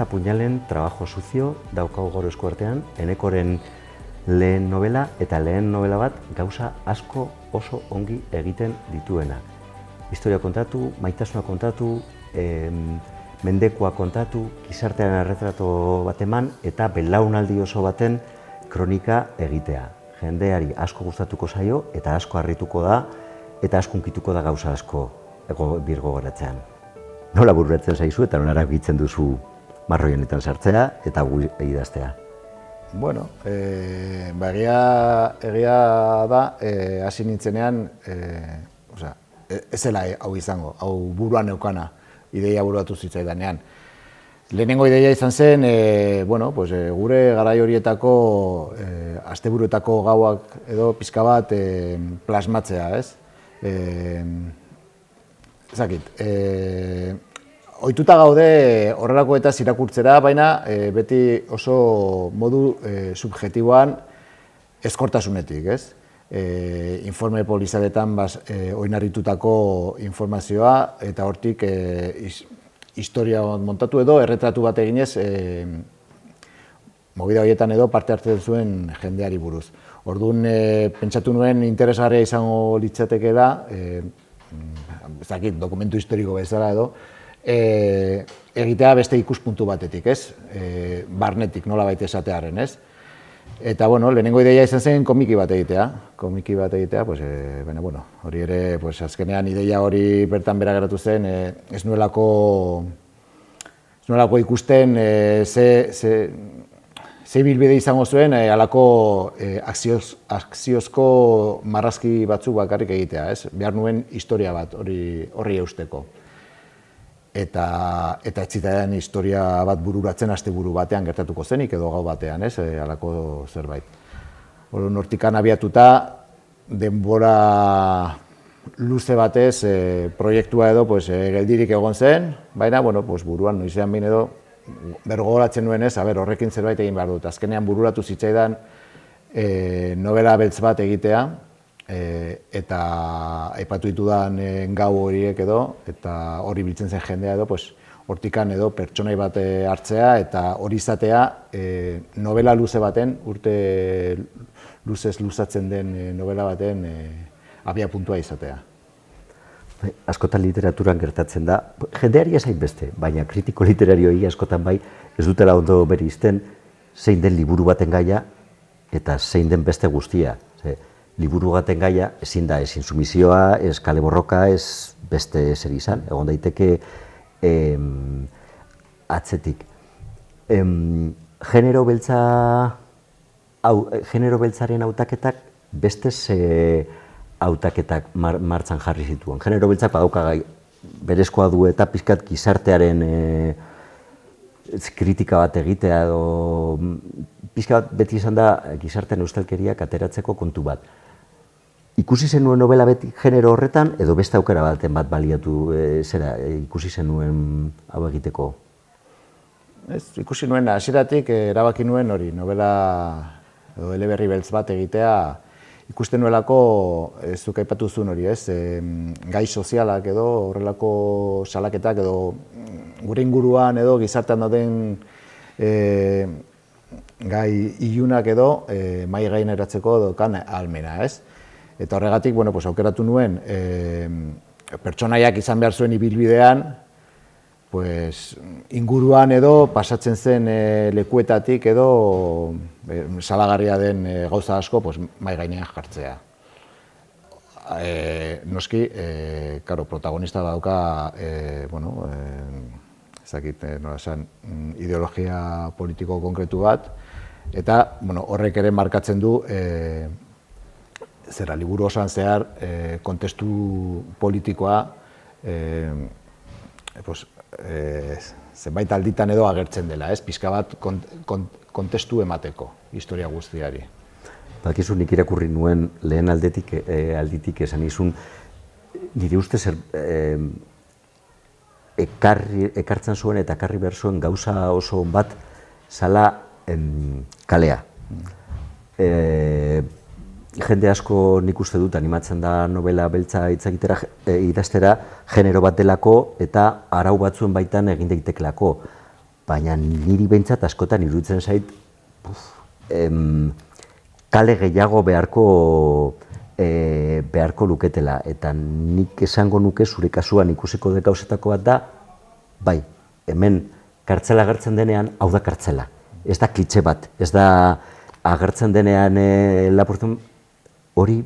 Puñalen, Trabajo Sucio, daukagu gaur eskuartean, Enekoren lehen novela, eta lehen novela bat gauza asko oso ongi egiten dituena. Historia kontatu, maitasuna kontatu, mendekua kontatu, gizartearen erretrato bat eman, eta belaunaldi oso baten kronika egitea. Jendeari asko gustatuko zaio, eta asko harrituko da, eta asko unkituko da gauza asko birgo goratzean. Nola bururatzen zaizu eta nola eragitzen duzu marroi honetan sartzea eta idaztea? Bueno, egia da, hasi nintzenean, ez zela hau izango, hau buruan neukana, ideia buruatu zitzaidanean. Lehenengo ideia izan zen, gure garai horietako, asteburuetako gauak edo pixka bat plasmatzea, ez? Ohituta gaude horrelakoetaz irakurtzera, baina beti oso modu subjektiboan ezkortasunetik, ez? Informe polizialetan oinarritutako informazioa eta hortik historia montatu edo erretratu bat eginez movida horietan edo parte hartzen zuen jendeari buruz. Orduan, pentsatu nuen interesgarria izango litzatekeela, dokumentu historiko bezala edo, egitea beste ikuspuntu batetik, ez? Barnetik, nolabait esatearen, ez? Eta, lehenengo ideia izan zen komiki bat egitea. Komiki bat egitea, hori ere, azkenean ideia hori bertan bera geratu zen, ez nuelako ikusten ze bilbide izango zuen, halako akziozko marrazki batzuk bakarrik egitea, ez? Behar nuen historia bat horri eusteko. Eta ez zitaidan historia bat bururatzen asteburu batean gertatuko zenik edo gau batean, ez? Halako zerbait. Hortikan abiatuta, denbora luze batez proiektua edo geldirik egon zen, baina buruan noizean behin edo bergogoratzen nuen ez, horrekin zerbait egin behar dut. Azkenean bururatu zitzaidan novela beltz bat egitea, eta aipatu ditudan gau horiek edo, eta hori biltzen zen jendea edo, hortikan edo pertsonai bat hartzea, eta hori izatea novela luze baten, urte luzez luzatzen den novela baten abiapuntua izatea. Askotan literaturan gertatzen da, jendeari ez hainbeste, baina kritiko literarioi askotan bai ez dutela ondo bereizten zein den liburu baten gaia eta zein den beste guztia. Liburu baten gaia ezin da, ez insumizioa, ez kale borroka, ez beste zer izan, egon daiteke atzetik. Genero beltzaren hautaketak beste hautaketak martxan jarri zituen. Genero beltzak badauka berezkoa du eta pixkat gizartearen kritika bat egitea edo pixkat beti izan da gizartean eustalkeriak ateratzeko kontu bat. Ikusi zenuen novela beti genero horretan edo beste aukera baten bat baliatu ikusi zenuen hau egiteko? Ikusi nuen, hasieratik erabaki nuen hori, novela edo eleberri beltz bat egitea, ikusten nuelako, zuk aipatu zuen hori, ez? Gai sozialak edo, horrelako salaketak edo, gure inguruan edo, gizartean dauden gai ilunak edo, mahai gaineratzeko dokan ahalmena, ez? Eta horregatik, aukeratu nuen, pertsonaiak izan behar zuen ibilbidean, inguruan edo, pasatzen zen lekuetatik edo, salagarria den gauza asko, mahai gainean jartzea. Noski, protagonista dauka, ideologia politiko konkretu bat, eta horrek ere markatzen du liburu osoan zehar kontestu politikoa zenbait alditan edo agertzen dela, pixka bat kontestu emateko historia guztiari. Bakizu nik irakurri nuen lehen alditik esan izun, nire ustez ekartzen zuen eta ekarri behar zuen gauza oso bat zala kalea. Jende asko nik uste dut animatzen da novela beltza idaztera genero bat delako eta arau batzuen baitan egin daitekelako. baina niri behintzat askotan iruditzen zait kale gehiago beharko luketela, eta nik esango nuke zure kasuan ikusiko dut gauzetako bat da, bai, hemen kartzela agertzen denean, hau da kartzela, ez da klitxe bat, ez da agertzen denean lapurtzen hori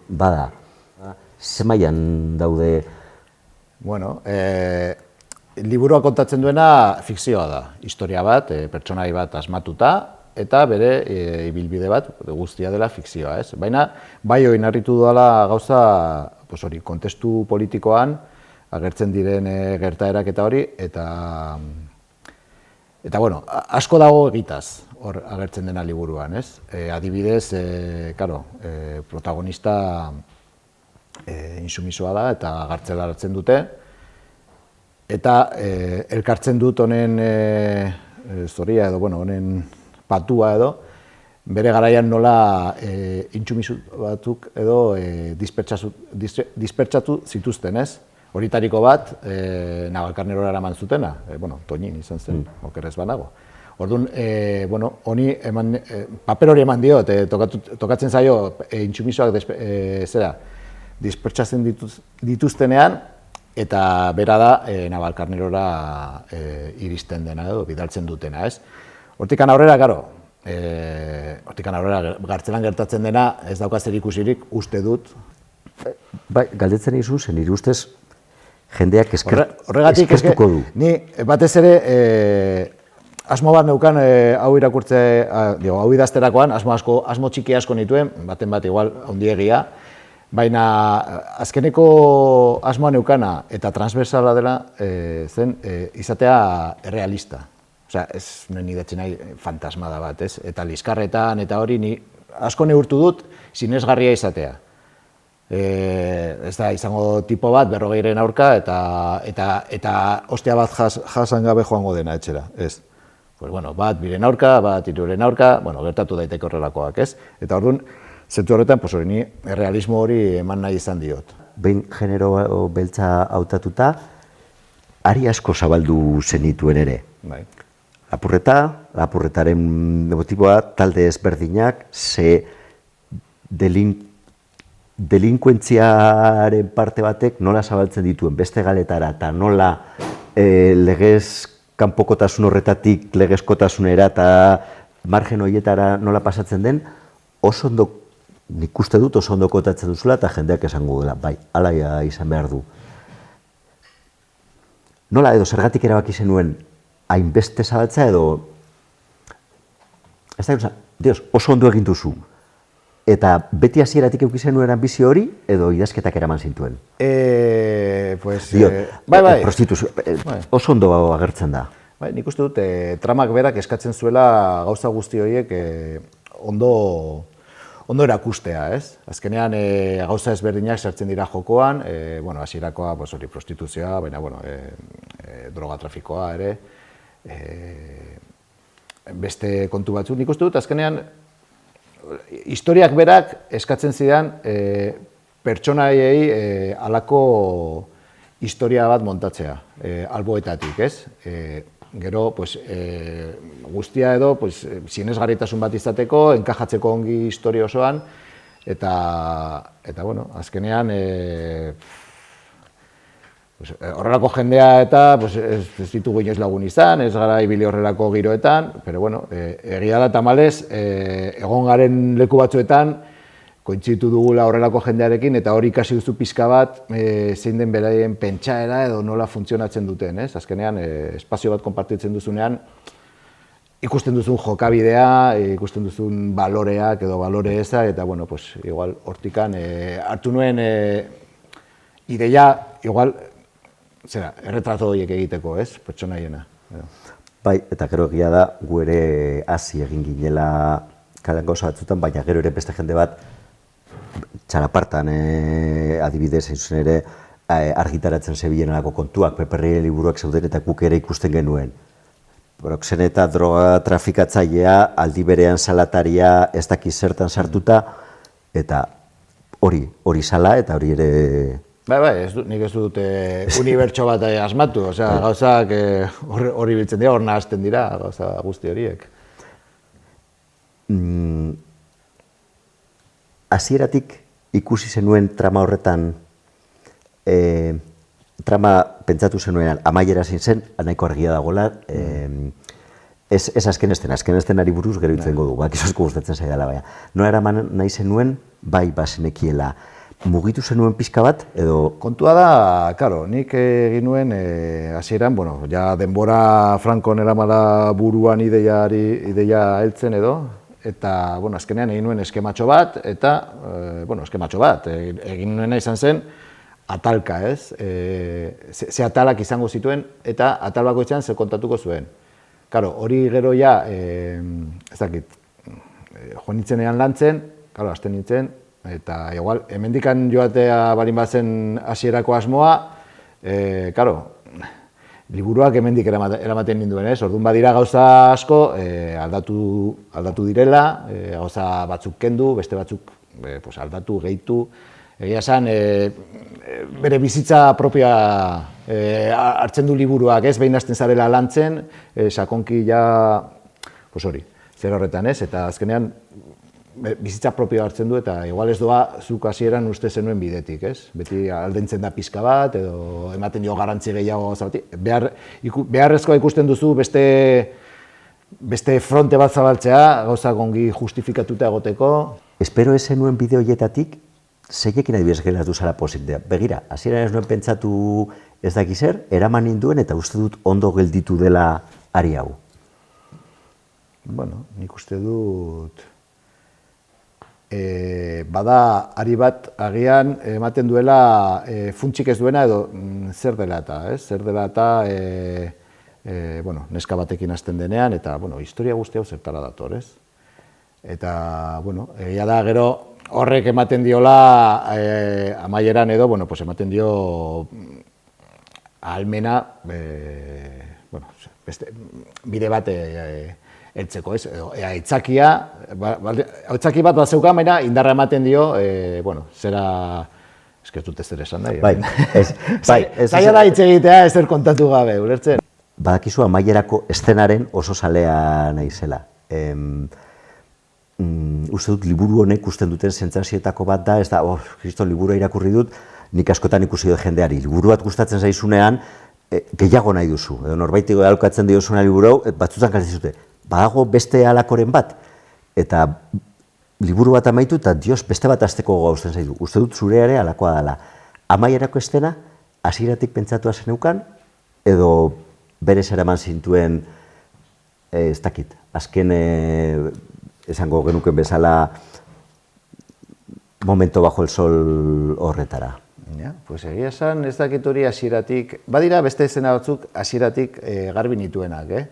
bada. Ze mailan daude? Bueno, liburua kontatzen duena fikzioa da, historia bat, pertsonai bat asmatuta, eta bere ibilbide bat guztia dela fikzioa, ez? Baina, bai oinarritu dela gauza, hori, kontestu politikoan, agertzen diren gertaerak eta hori, eta bueno, asko dago egitaz, hor agertzen dena liburuan, ez? Adibidez, protagonista insumisoa da, eta gartzela hartzen dute, eta elkartzen dut honen zoria edo, honen patua edo, bere garaian nola intsumisu batzuk edo dispertsatu zituzten, ez? Horitariko bat, Navalkarnerora eraman zutena, Toñin izan zen, okerrez banago. Orduan, honi paper hori eman dio, tokatzen zaio intsumisoak dispertsatzen dituztenean, eta bera da Navalkarnerora iristen dena edo, bidaltzen dutena, ez? Hortikan aurrera, gartzelan gertatzen dena, ez dauka zer ikusirik, uste dut. Bai, galdetzen izu, zen nire ustez, jendeak eskertuko du. Ni, batez ere, asmo bat neukan hau irakurtze, hau idazterakoan, asmo txiki asko nituen, baten bat igual ondiegia, baina azkeneko asmoa neukana eta transversala dela zen izatea errealista. Osea, ez nuen idatzen nahi fantasmada bat, ez? Eta liskarretan eta hori ni asko neurtu dut sinesgarria izatea. Ez da izango tipo bat 40-ren aurka eta ostia bat jasan gabe joango dena etxera, ez? Bat biren aurka, bat hiruren aurka, gertatu daiteke horrelakoak, ez? Eta orduan, zentu horretan, ni errealismo hori eman nahi izan diot. Behin genero beltza hautatuta, ari asko zabaldu zenituen ere. Bai. Lapurretaren motiboa, talde ezberdinak, ze delinkuentziaren parte batek nola zabaltzen dituen beste galetara eta nola legez kanpokotasun horretatik legezkotasunera eta margen horietara nola pasatzen den, oso ondo, nik uste dut oso ondo kotatzen duzula eta jendeak esango dela, bai, ala izan behar du. Nola edo zergatik erabaki zenuen hainbeste zabaltza edo, ez da, Dios, oso ondo egin duzu. Eta beti hasieratik eduki zenuen anbizio hori edo idazketak eraman zintuen? Bai. Prostituzio, oso ondo agertzen da. Bai, nik uste dut, tramak berak eskatzen zuela gauza guzti horiek ondo erakustea, ez? Azkenean, gauza ezberdinak sartzen dira jokoan, hasierakoa prostituzioa, baina, droga trafikoa ere, beste kontu batzuk. Nik uste dut, azkenean, historiak berak eskatzen zidan pertsonaiei halako historia bat montatzea, alboetatik, ez? Gero, guztia edo, sinesgarritasun bat izateko, enkajatzeko ongi historia osoan, eta azkenean, horrelako jendea eta ez ditugu inoiz lagun izan, ez gara ibili horrelako giroetan, pero egia da tamalez, egon garen leku batzuetan, kointzitu dugula horrelako jendearekin, eta hori ikasi duzu pixka bat, zein den beraien pentsaera edo nola funtzionatzen duten, ez? Azkenean, espazio bat konpartitzen duzunean, ikusten duzun jokabidea, ikusten duzun baloreak edo balore eza, eta, igual, hortikan, hartu nuen ideia, igual, erretrato horiek egiteko, ez? Pertsonaiena. Bai, eta gero egia da, gu ere hasi egin ginela kalen gauza batzutan, baina gero ere beste jende bat, txalapartan adibidez, zuzen ere, argitaratzen zebilenelako kontuak, peperri liburuak zeuden eta guk ere ikusten genuen. Proxeneta droga trafikatzailea, aldi berean salataria ez dakiz zertan sartuta, eta hori sala eta hori ere Nik ez dut unibertso bat asmatu, gauzak hori biltzen dira, hor nahazten dira, gauza guzti horiek. Hasieratik ikusi zenuen trama horretan, trama pentsatu zenuenan amaiera zein zen, nahiko argia dagoela, ez azken estenari buruz gero hitzen godu, asko gustatzen zaidala baina. Nola eraman nahi zenuen, bai bazenekiela, mugitu zenuen pixka bat, edo... Kontua da, karo, nik egin nuen hasieran, ja denbora Frankon eramala buruan ideia heltzen edo, eta, azkenean egin nuen eskematxo bat, eta, egin nuena izan zen, atalka, ez? Ze atalak izango zituen, eta atal bakoitzean zer kontatuko zuen. Karo, hori gero ja, ez dakit, joan nintzenean lantzen, karo, hasten nintzen, eta igual, hemendikan joatea balin bazen hasierako asmoa, karo, liburuak hemendik eramaten ninduen, ez? Orduan badira gauza asko, aldatu direla, gauza batzuk kendu, beste batzuk aldatu, gehitu. Egia esan, bere bizitza propioa hartzen du liburuak, ez? Behin hasten zarela lantzen, sakonki ja, hori, zer horretan, ez? Eta azkenean, bizitza propioa hartzen du, eta igual ez doa zuk hasieran uste zenuen bidetik, ez? Beti aldentzen da pizka bat, edo ematen dio garrantzi gehiago zabati. Beharrezkoa ikusten duzu beste fronte bat zabaltzea, gauzak ongi justifikatuta egoteko. Espero ez zenuen bide horietatik, zeiekin adibidez geratu zara posiblea. Begira, hasieran ez nuen pentsatu ez daki zer, eraman ninduen eta uste dut ondo gelditu dela ari hau. Nik uste dut... Bada ari bat agian ematen duela funtsik ez duena edo zer dela eta, ez? Zer dela eta neska batekin hasten denean eta historia guzti hau zertara dator, ez? Eta, egia da gero horrek ematen diola amaieran edo, ematen dio ahalmena bide bat heltzeko, ez? Aitzaki bat zeukan, baina indarra ematen dio, zera... Ez dut ez ere esan nahi. Zaila da hitz egitea ezer kontatu gabe, ulertzen? Badakizu amaierako eszenaren oso zalea naizela. Uste dut liburu honek usten duten sentsazioetako bat da, ez da, kristo, liburua irakurri dut, nik askotan ikusi dut jendeari. Liburu bat gustatzen zaizunean, gehiago nahi duzu. Edo norbait alkatzen diozuna liburu hau, batzutan kaltzen zute. Badago beste halakoren bat, eta liburu bat amaitu eta beste bat azteko gauzten zaitu. Uste dut zure ere halakoa dela. Amaierako estena, hasieratik pentsatua zeneukan, edo berez eraman zintuen, ez dakit, azken esango genuken bezala momento bajo el sol horretara. Egia esan ez dakit hori hasieratik, badira beste esena batzuk hasieratik garbi nituenak,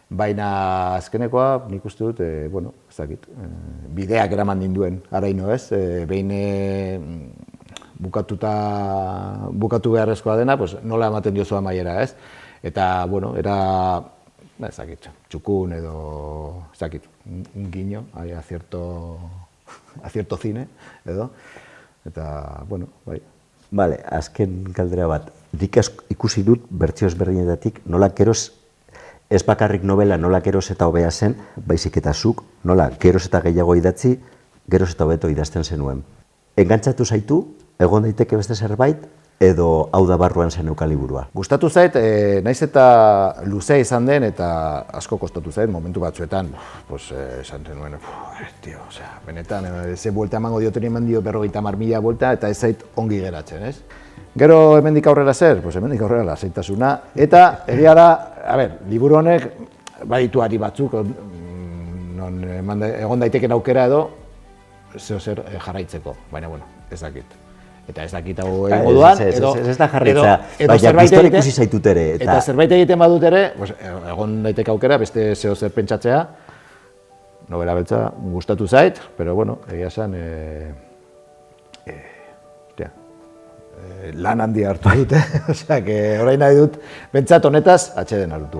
baina azkenekoa nik uste dut, ez dakit, bideak eraman ninduen, araino ez, behin bukatu beharrezkoa dena, nola ematen diozu amaiera ez, eta, era, ez dakit, txukun edo, ez dakit, un guiño, a cierto cine, edo, eta, bai. Bale, azken galdera bat, nik ikusi dut bertsio ezberdinetatik nola geroz, ez bakarrik novela nola geroz eta hobea zen, baizik eta zuk nola geroz eta gehiago idatzi, geroz eta hobeto idazten zenuen. Engantzatu zaitu, egon daiteke beste zerbait, edo hau da barruan zeneuka liburua? Gustatu zait, naiz eta luzea izan den eta asko kostatu zait, momentu batzuetan, esan zenuen, benetan, ze buelta emango dioten eman dio 50.000 buelta eta ez zait ongi geratzen, ez? Gero hemendik aurrera zer? Hemendik aurrera lasaitasuna, eta egia da, liburu honek baditu ari batzuk, non egon daiteken aukera edo, zer jarraitzeko, baina, ez dakit. Eta ez dakit hau egingo duan, ez da jarritza, baina historia ikusi zaitut ere. Eta zerbait egiten badut ere, egon daiteke aukera, beste zeo zer pentsatzea, novela beltza gustatu zait, pero egia esan, lan handia hartu dute, orain nahi dut, pentsat honetaz, atxeden hartu.